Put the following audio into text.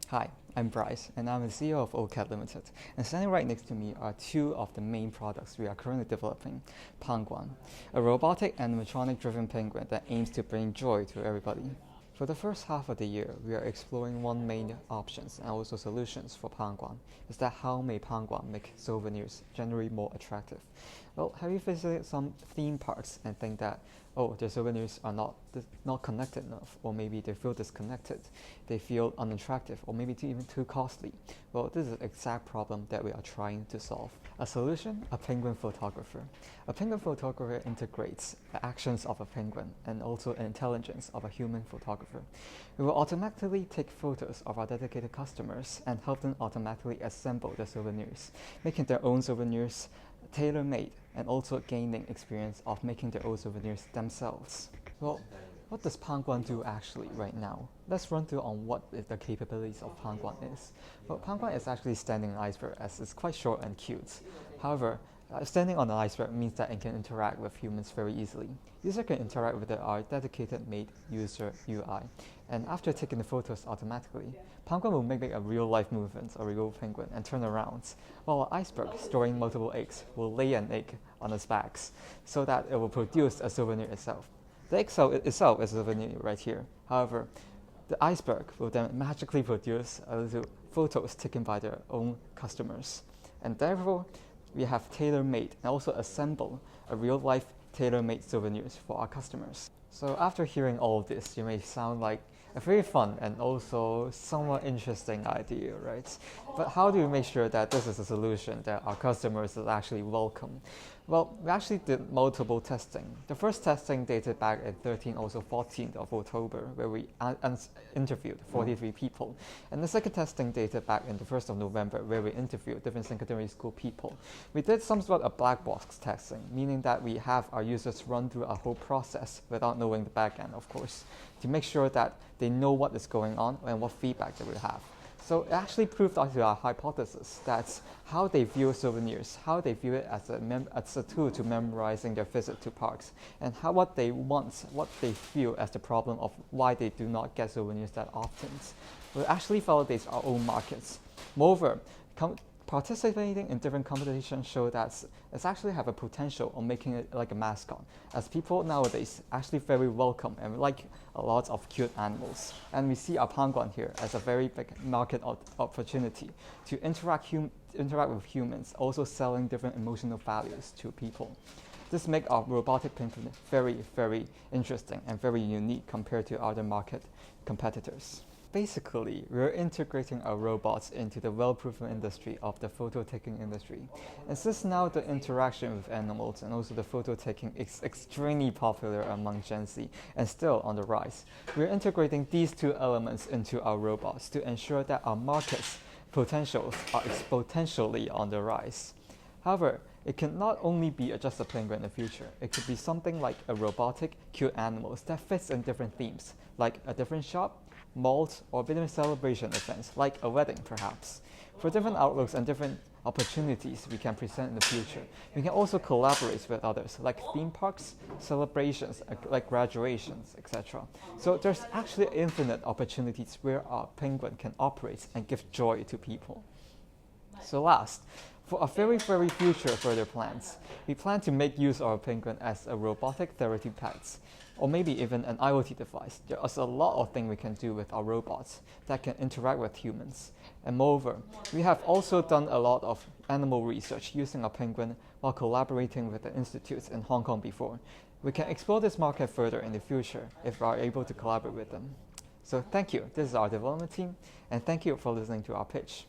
Hi, I'm Bryce, and I'm the CEO of OCAT Limited. And standing right next to me are two of the main products we are currently developing: Penguin, a robotic animatronic-driven penguin that aims to bring joy to everybody. For the first half of the year, we are exploring one main options and also solutions for Penguin. Is that how may Penguin make souvenirs generally more attractive? Well, have you visited some theme parks and think that, oh, their souvenirs are not connected enough, or maybe they feel disconnected, they feel unattractive, or maybe even too costly? Well, this is the exact problem that we are trying to solve. A solution: a penguin photographer. A penguin photographer integrates the actions of a penguin and also an intelligence of a human photographer. We will automatically take photos of our dedicated customers and help them automatically assemble their souvenirs, making their own souvenirs tailor-made and also gaining experience of making their own souvenirs themselves. Well, what does Penguin do actually right now? Let's run through on what the capabilities of Penguin is. Well, Penguin is actually standing on an iceberg as it's quite short and cute. However, standing on an iceberg means that it can interact with humans very easily. User can interact with our dedicated made user UI, and after taking the photos automatically, Penguin will make a real-life movement, a real penguin, and turn around, while an iceberg storing multiple eggs will lay an egg on its backs so that it will produce a souvenir itself. The egg cell itself is a souvenir right here. However, the iceberg will then magically produce a little photos taken by their own customers, and therefore we have tailor-made and also assemble a real-life tailor-made souvenirs for our customers. So after hearing all of this, you may sound like a very fun and also somewhat interesting idea, right? But how do we make sure that this is a solution that our customers will actually welcome? Well, we actually did multiple testing. The first testing dated back at 13th, also 14th of October, where we interviewed 43 people. And the second testing dated back in the 1st of November, where we interviewed different secondary school people. We did some sort of black box testing, meaning that we have our users run through a whole process without knowing the back end, of course, to make sure that they know what is going on and what feedback they will have. So it actually proved out to our hypothesis that how they view souvenirs, how they view it as a tool to memorizing their visit to parks, and what they want, what they feel as the problem of why they do not get souvenirs that often. It actually validates our own markets. Moreover, participating in different competitions show that it's actually have a potential of making it like a mascot, as people nowadays actually very welcome and like a lot of cute animals. And we see our Penguin here as a very big market opportunity to interact with humans, also selling different emotional values to people. This makes our robotic penguin very, very interesting and very unique compared to other market competitors. Basically, we're integrating our robots into the well-proven industry of the photo-taking industry. And since now the interaction with animals and also the photo-taking is extremely popular among Gen Z and still on the rise, we're integrating these two elements into our robots to ensure that our market's potentials are exponentially on the rise. However, it can not only be just a penguin in the future. It could be something like a robotic, cute animals that fits in different themes, like a different shop, malls, or different celebration events, like a wedding perhaps. For different outlooks and different opportunities we can present in the future, we can also collaborate with others, like theme parks, celebrations, like graduations, etc. So there's actually infinite opportunities where our penguin can operate and give joy to people. So last, for our very, very future further plans, we plan to make use of our penguin as a robotic therapy pet, or maybe even an IoT device. There is a lot of things we can do with our robots that can interact with humans. And moreover, we have also done a lot of animal research using our penguin while collaborating with the institutes in Hong Kong before. We can explore this market further in the future if we are able to collaborate with them. So thank you. This is our development team, and thank you for listening to our pitch.